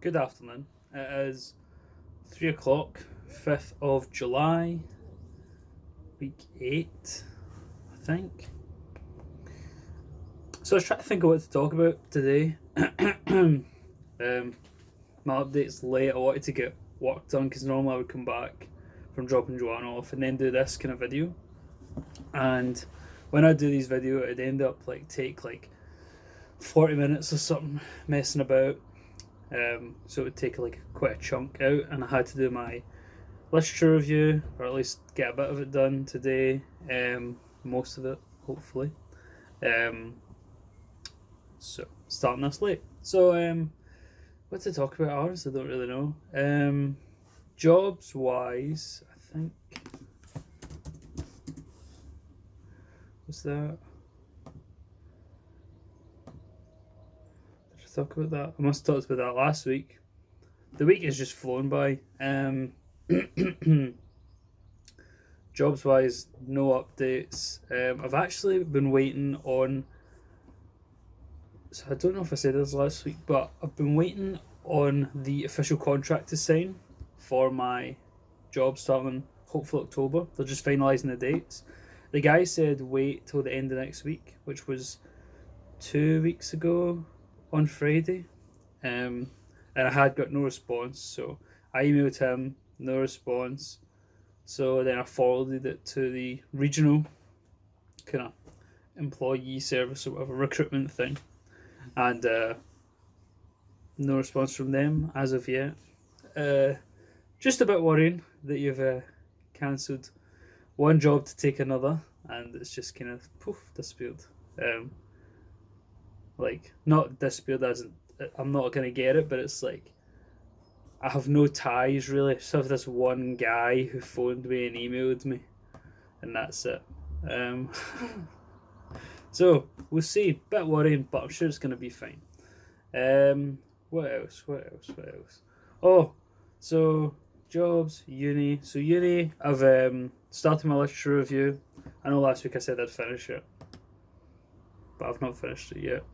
Good afternoon. It is 3 o'clock, 5th of July, week 8, I think. So I was trying to think of what to talk about today. My update's late. I wanted to get work done because normally I would come back from dropping Joanna off and then do this kind of video. And when I do these videos, it'd end up take 40 minutes or something messing about. So it would take quite a chunk out, and I had to do my literature review, or at least get a bit of it done today. Most of it, hopefully. So starting this late. So what to talk about? I honestly don't really know. Jobs wise, I think. What's that? Talk about that. I must have talked about that last week. The week has just flown by. Jobs wise, no updates. I've actually been waiting on. So I don't know if I said this last week, but I've been waiting on the official contract to sign for my job starting hopefully October. They're just finalising the dates. The guy said wait till the end of next week, which was 2 weeks ago on Friday, and I had got no response, so I emailed him, no response. So then I forwarded it to the regional kind of employee service or whatever recruitment thing, and no response from them as of yet. Just a bit worrying that you've cancelled one job to take another, and it's just kind of poof disappeared. Not disappeared as in I'm not gonna get it, but it's like I have no ties really. So I have this one guy who phoned me and emailed me, and that's it. So we'll see. Bit worrying, but I'm sure it's gonna be fine. What else? Oh, so jobs, uni. So uni, I've started my literature review. I know last week I said I'd finish it, but I've not finished it yet.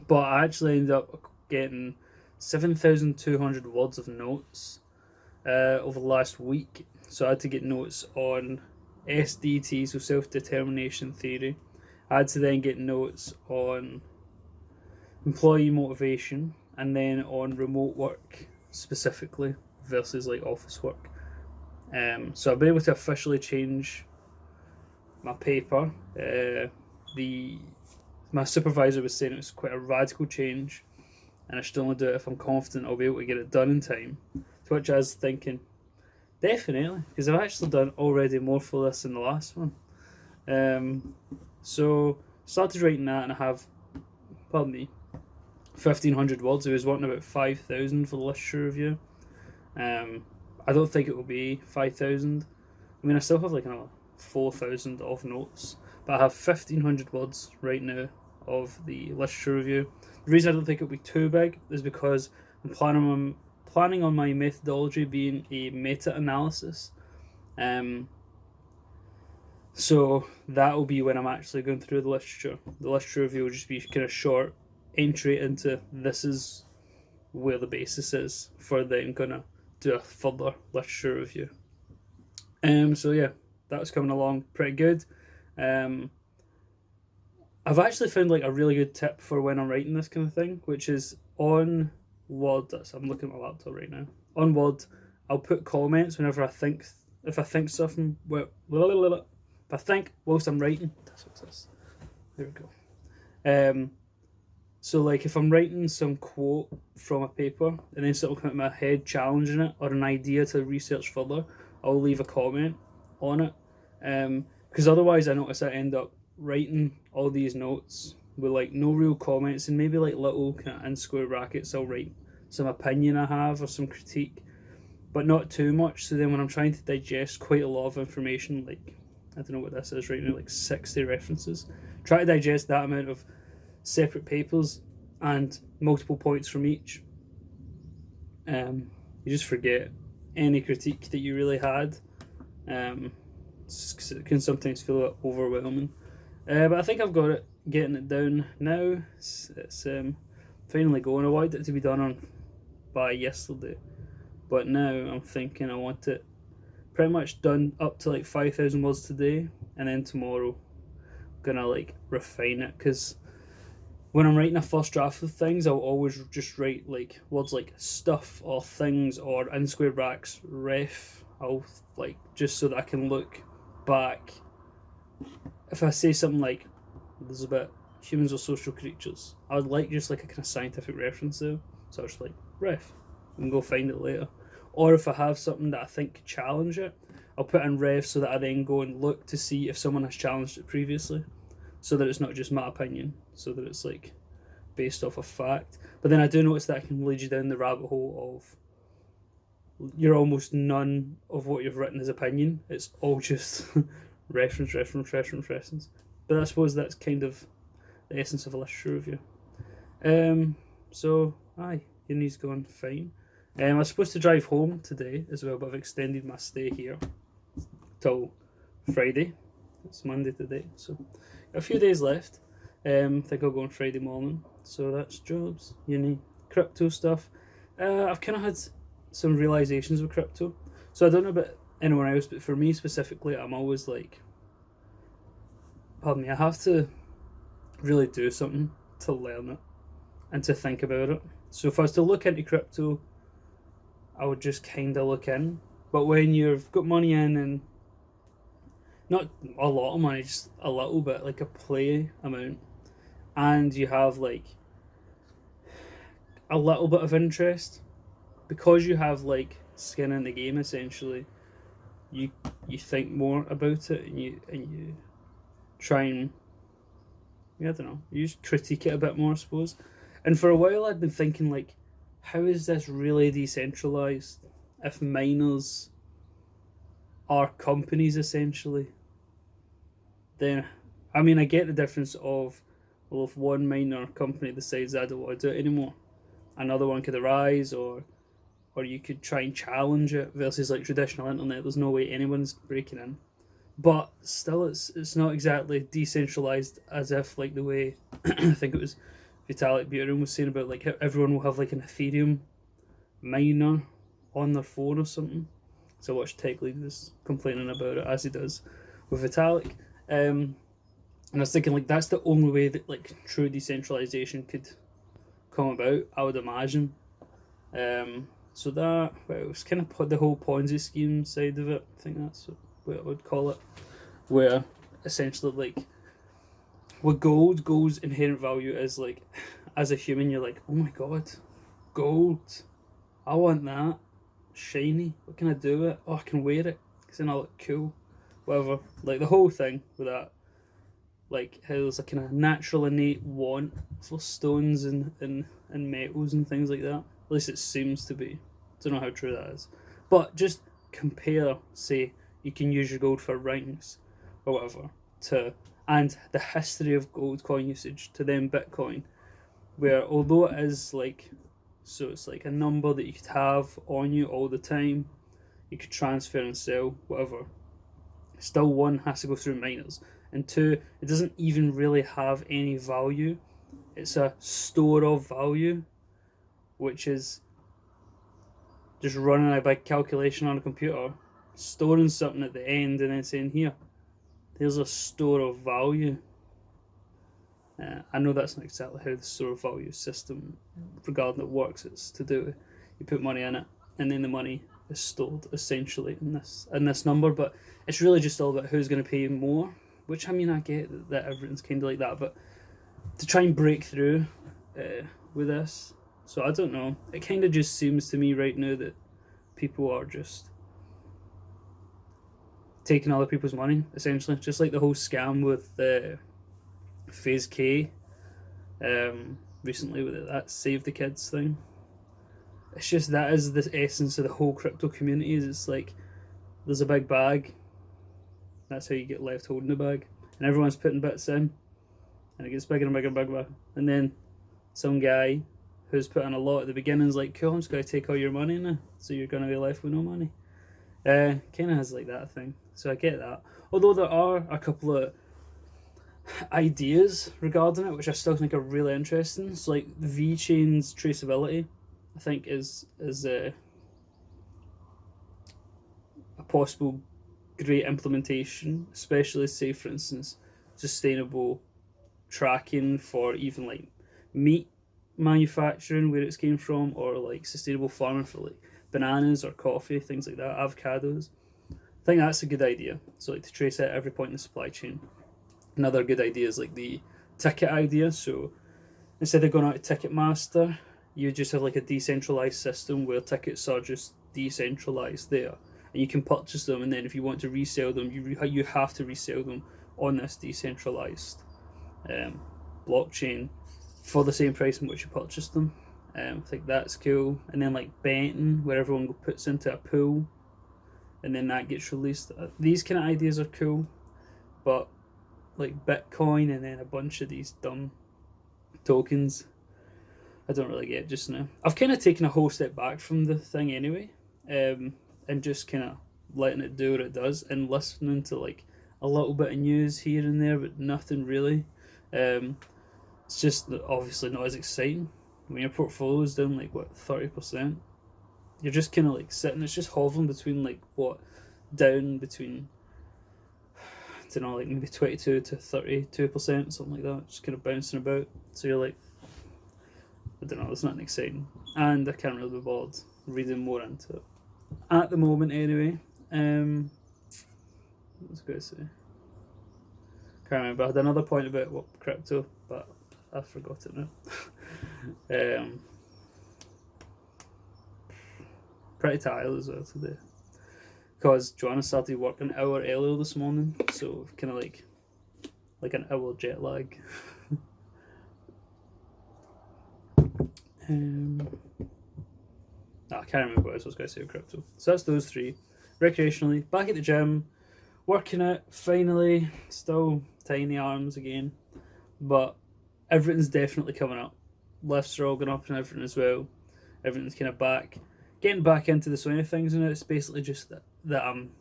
But I actually ended up getting 7,200 words of notes over the last week. So I had to get notes on SDT, so self-determination theory. I had to then get notes on employee motivation, and then on remote work specifically versus office work. So I've been able to officially change my paper. My supervisor was saying it was quite a radical change, and I should only do it if I'm confident I'll be able to get it done in time. To which I was thinking, definitely, because I've actually done already more for this than the last one. So started writing that, and I have, 1,500 words. I was wanting about 5,000 for the literature review. I don't think it will be 5,000. I mean, I still have another 4,000 of notes, but I have 1,500 words right now of the literature review. The reason I don't think it'll be too big is because I'm planning on my methodology being a meta-analysis. So that will be when I'm actually going through the literature. The literature review will just be kind of short entry into this is where the basis is for then gonna do a further literature review. So yeah, that's coming along pretty good. I've actually found a really good tip for when I'm writing this kind of thing, which is on Word. I'm looking at my laptop right now. On Word, I'll put comments whenever I think, if I think something, if I think whilst I'm writing. That's what it is. There we go. So if I'm writing some quote from a paper and then something come out of my head challenging it or an idea to research further, I'll leave a comment on it. Because otherwise I notice I end up writing all these notes with no real comments, and maybe little kind of in square brackets I'll write some opinion I have or some critique, but not too much. So then when I'm trying to digest quite a lot of information, I don't know what this is right now, 60 references, try to digest that amount of separate papers and multiple points from each, you just forget any critique that you really had. It can sometimes feel a bit overwhelming. But I think I've got it, getting it down now. It's finally going. I wanted it to be done on by yesterday. But now I'm thinking I want it pretty much done up to like 5,000 words today, and then tomorrow I'm gonna like refine it, because when I'm writing a first draft of things, I'll always just write like words like stuff or things or in square brackets ref. I'll like, just so that I can look back. If I say something like there's a bit humans are social creatures, I would like just like a kind of scientific reference there. So I just like ref and go find it later. Or if I have something that I think could challenge it, I'll put in ref so that I then go and look to see if someone has challenged it previously, so that it's not just my opinion, so that it's like based off of fact. But then I do notice that I can lead you down the rabbit hole of you're almost none of what you've written is opinion. It's all just reference. But I suppose that's kind of the essence of a literature review. So aye, your knee's going fine. I was supposed to drive home today as well, but I've extended my stay here till Friday. It's Monday today, so got a few days left. I think I'll go on Friday morning. So that's jobs, uni, crypto stuff. I've kind of had some realizations with crypto. So I don't know about anyone else, but for me specifically, I'm always like, pardon me, I have to really do something to learn it and to think about it. So if I was to look into crypto, I would just kind of look in. But when you've got money in, and not a lot of money, just a little bit, like a play amount, and you have like a little bit of interest, because you have like skin in the game essentially, you think more about it, and you try and, I don't know, you just critique it a bit more, I suppose. And for a while I'd been thinking like, how is this really decentralized if miners are companies essentially? Then, I mean, I get the difference of, well, if one miner company decides I don't want to do it anymore, another one could arise, or you could try and challenge it, versus like traditional internet, there's no way anyone's breaking in. But still, it's not exactly decentralized as if like the way I think it was Vitalik Buterin was saying about like how everyone will have like an Ethereum miner on their phone or something. So I watched Tech Lead was complaining about it, as he does with Vitalik. And I was thinking like that's the only way that like true decentralization could come about, I would imagine. So that, well, it was kind of put the whole Ponzi scheme side of it. I think that's what I would call it, where essentially like with gold's inherent value is like, as a human, you're like, oh my god, gold, I want that, shiny. What can I do with it? Oh, I can wear it because then I look cool. Whatever, like the whole thing with that, like how there's a kind of natural innate want for stones and metals and things like that. At least it seems to be. Don't know how true that is, but just compare, say, you can use your gold for rings or whatever, and the history of gold coin usage to then Bitcoin, where although it is like, so it's like a number that you could have on you all the time, you could transfer and sell, whatever. Still, one has to go through miners, and two, it doesn't even really have any value. It's a store of value, which is just running a big calculation on a computer, storing something at the end, and then saying, here, there's a store of value. I know that's not exactly how the store of value system, regarding it works. It's to do, you put money in it, and then the money is stored essentially in this number. But it's really just all about who's going to pay more. Which, I mean, I get that everything's kind of like that, but to try and break through with this, so I don't know. It kind of just seems to me right now that people are just taking other people's money, essentially. Just like the whole scam with Phase K recently with that Save the Kids thing. It's just, that is the essence of the whole crypto community. Is it's like there's a big bag, that's how you get left holding the bag, and everyone's putting bits in, and it gets bigger and bigger and bigger, and then some guy who's put in a lot at the beginning is like, cool, I'm just going to take all your money now, so you're going to be left with no money. Kind of has like that thing, so I get that. Although there are a couple of ideas regarding it which I still think are really interesting. So like VeChain's traceability, I think is a possible great implementation, especially say for instance sustainable tracking for even like meat manufacturing where it's came from, or like sustainable farming for like bananas or coffee, things like that, avocados. I think that's a good idea. So like to trace out every point in the supply chain. Another good idea is like the ticket idea. So instead of going out to Ticketmaster, you just have like a decentralized system where tickets are just decentralized there, and you can purchase them. And then if you want to resell them, you have to resell them on this decentralized um, blockchain for the same price in which you purchased them. I think that's cool. And then like betting, where everyone puts into a pool, and then that gets released. These kind of ideas are cool, but like Bitcoin and then a bunch of these dumb tokens, I don't really get just now. I've kind of taken a whole step back from the thing anyway, and just kind of letting it do what it does and listening to like a little bit of news here and there, but nothing really. It's just obviously not as exciting when your portfolio is down like what 30%. You're just kind of like sitting. It's just hovering between like what down between I don't know, like maybe 22 to 32%, something like that. Just kind of bouncing about. So you're like, I don't know. It's nothing exciting, and I can't really be bothered reading more into it at the moment. Anyway, what was I going to say? Can't remember. I had another point about what crypto, but I forgot it now. Pretty tired as well today because Joanna started work an hour earlier this morning, so kind of like an hour jet lag. I can't remember what else I was going to say with crypto. So that's those three. Recreationally, back at the gym, working out finally. Still tiny arms again, but everything's definitely coming up. Lifts are all going up and everything as well. Everything's kind of back. Getting back into the swing of things now. It's basically just that I'm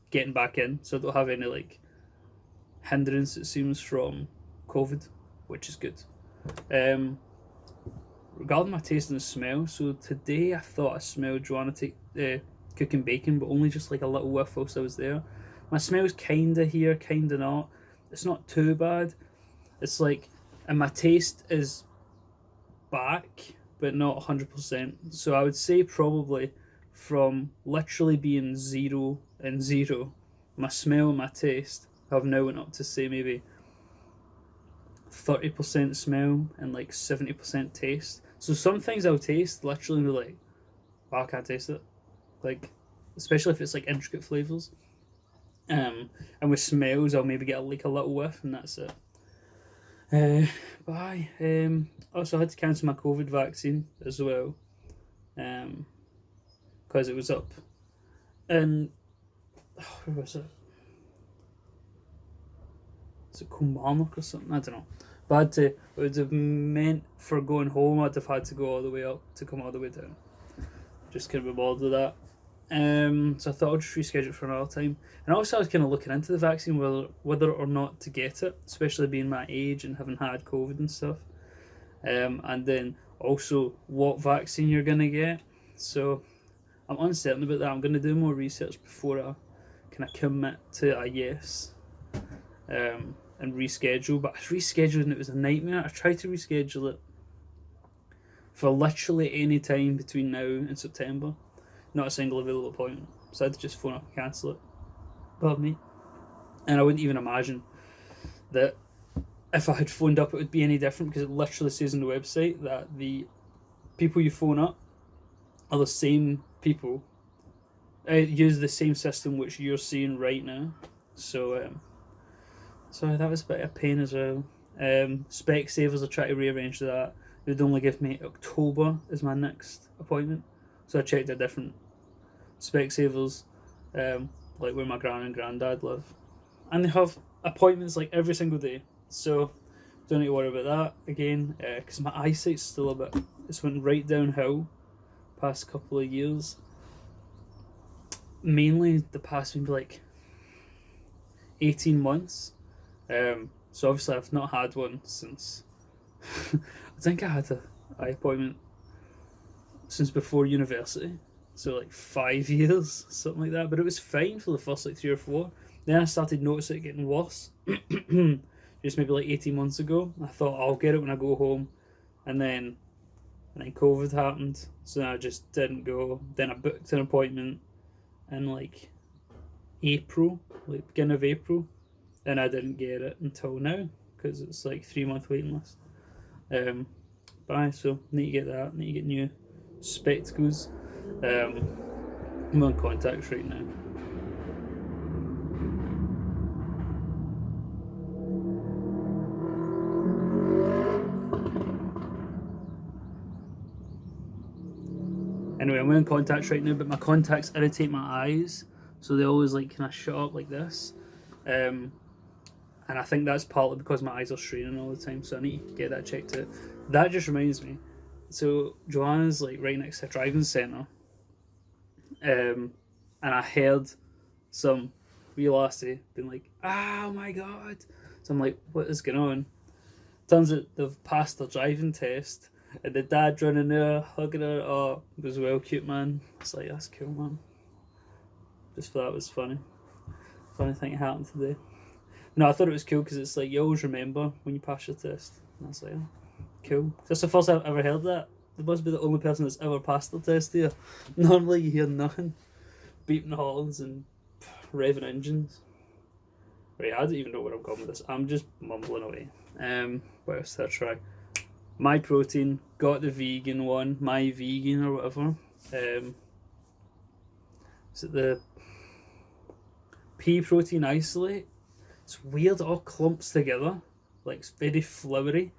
getting back in, so I don't have any like hindrance, it seems, from COVID, which is good. Regarding my taste and smell, so today I thought I smelled Joanna cooking bacon, but only just like a little whiff whilst I was there. My smell's kinda here, kinda not. It's not too bad. It's like, and my taste is back, but not 100%. So I would say probably from literally being 0 and 0, my smell and my taste have now went up to say maybe 30% smell and like 70% taste. So some things I'll taste literally be like, wow, I can't taste it. Like, especially if it's like intricate flavours. And with smells, I'll maybe get like a little whiff, and that's it. Bye. Also, I had to cancel my COVID vaccine as well, because it was up. And where was it? Is it Kilmarnock or something? I don't know. But I had to, it would have meant for going home, I'd have had to go all the way up to come all the way down. Just couldn't be bothered with that. So I thought I'd just reschedule it for another time. And also I was kind of looking into the vaccine, whether or not to get it, especially being my age and having had COVID and stuff. And then also what vaccine you're going to get. So I'm uncertain about that. I'm going to do more research before I kind of commit to a yes. And reschedule. But I rescheduled and it was a nightmare. I tried to reschedule it for literally any time between now and September. Not a single available appointment. So I had to just phone up and cancel it. Pardon me. And I wouldn't even imagine that if I had phoned up it would be any different, because it literally says on the website that the people you phone up are the same people. Use the same system which you're seeing right now. So that was a bit of a pain as well. Specsavers, I try to rearrange that. They'd only give me October as my next appointment. So I checked a different Specsavers, like where my gran and granddad live. And they have appointments like every single day. So don't need to worry about that again, because my eyesight's still a bit, it's went right downhill past couple of years. Mainly the past maybe like 18 months. So obviously I've not had one since I think I had an eye appointment since before university, so like 5 years, something like that. But it was fine for the first like 3 or 4. Then I started noticing it getting worse. Just maybe like 18 months ago. I thought I'll get it when I go home, and then COVID happened, so I just didn't go. Then I booked an appointment in like April, like beginning of April, and I didn't get it until now because it's like 3 month waiting list. So need to get that. Need to get new spectacles. I'm on contacts right now. Anyway, I'm wearing contacts right now, but my contacts irritate my eyes, so they always like kind of shut up like this. And I think that's partly because my eyes are straining all the time, so I need to get that checked out. That just reminds me. So Joanna's like right next to a driving centre, and I heard some wee lassie being like, "Oh my god!" So I'm like, "What is going on?" Turns out they've passed their driving test, and the dad running there, hugging her. Oh, it was well cute, man. It's like, that's cool, man. Just thought it was funny. Funny thing happened today. No, I thought it was cool because it's like you always remember when you pass your test. And I was like, oh, cool. That's the first I've ever heard that. They must be the only person that's ever passed the test here. Normally you hear nothing. Beeping horns and revving engines. Right, I don't even know where I'm going with this. I'm just mumbling away. What else did I try? My protein, got the vegan one, MyVegan or whatever. Is it the pea protein isolate? It's weird, it all clumps together. Like it's very floury.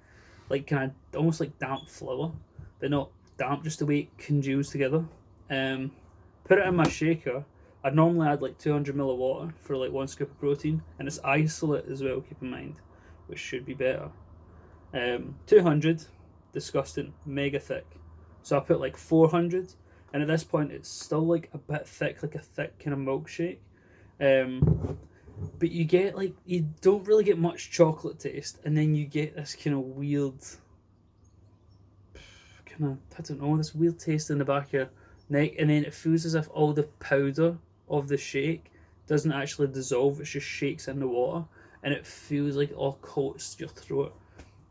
Like kind of almost like damp flour. But not damp, just the way it congeals together. Put it in my shaker. I'd normally add like 200 ml of water for like 1 scoop of protein. And it's isolate as well, keep in mind. Which should be better. 200, disgusting, mega thick. So I put like 400, and at this point it's still like a bit thick, like a thick kind of milkshake. But you get like, you don't really get much chocolate taste, and then you get this kind of weird, I don't know, this weird taste in the back of your neck, and then it feels as if all the powder of the shake doesn't actually dissolve, it just shakes in the water, and it feels like it all coats your throat.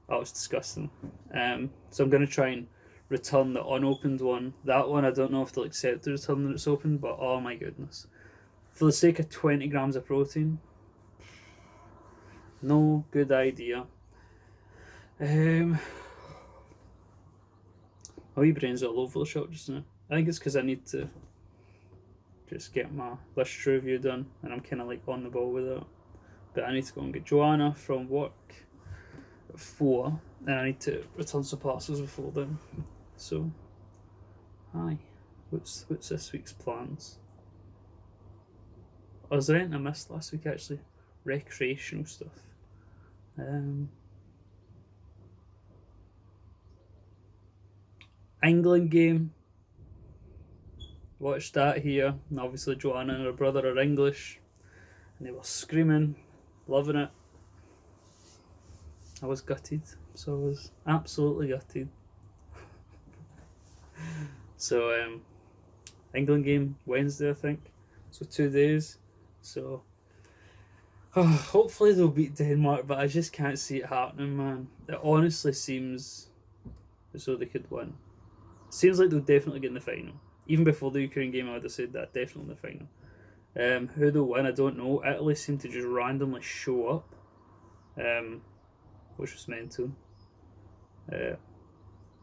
Oh, it's disgusting. So I'm going to try and return the unopened one. That one, I don't know if they'll accept the return that it's open, but oh my goodness. For the sake of 20 grams of protein, no good idea. My wee brain's all over the shop just now. I think it's because I need to just get my literature review done, and I'm kind of like on the ball with it. But I need to go and get Joanna from work at 4, and I need to return some parcels before then. So, hi. What's this week's plans? Oh, is there anything I missed last week actually? Recreational stuff. England game. Watched that here, and obviously Joanna and her brother are English, and they were screaming, loving it. I was gutted, so I was absolutely gutted. So England game Wednesday, I think. So 2 days. So hopefully they'll beat Denmark, but I just can't see it happening, man. It honestly seems as though they could win. Seems like they'll definitely get in the final. Even before the Ukraine game, I would have said that, definitely in the final. Who they'll win, I don't know. Italy seem to just randomly show up, which was mental.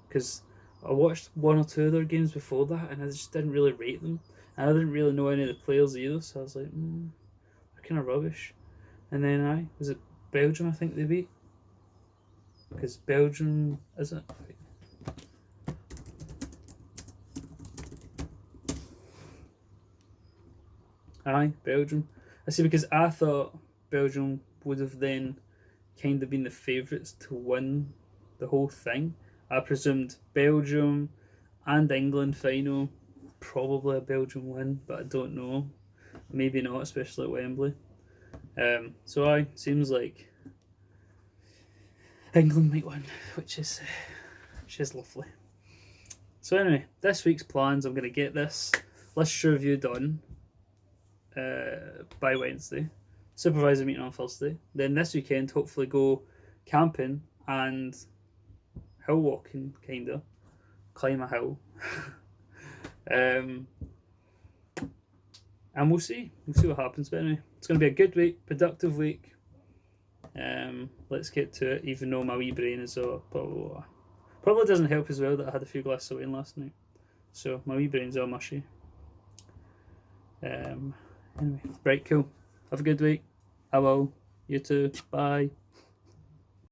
Because I watched 1 or 2 of their games before that, and I just didn't really rate them. And I didn't really know any of the players either, so I was like, they're kind of rubbish. And then was it Belgium, I think they beat? Because Belgium, is it? Aye, Belgium. I see, because I thought Belgium would have then kind of been the favourites to win the whole thing. I presumed Belgium and England final, probably a Belgium win, but I don't know. Maybe not, especially at Wembley. So seems like England might win, which is lovely. So anyway, this week's plans, I'm going to get this literature review done by Wednesday. Supervisor meeting on Thursday. Then this weekend, hopefully go camping and hill walking, kind of. Climb a hill. And we'll see. We'll see what happens. But anyway, it's going to be a good week, productive week. Let's get to it, even though my wee brain is all blah, blah, blah. Probably doesn't help as well that I had a few glasses of wine last night. So my wee brain's all mushy. Anyway, right, cool. Have a good week. I will. You too. Bye.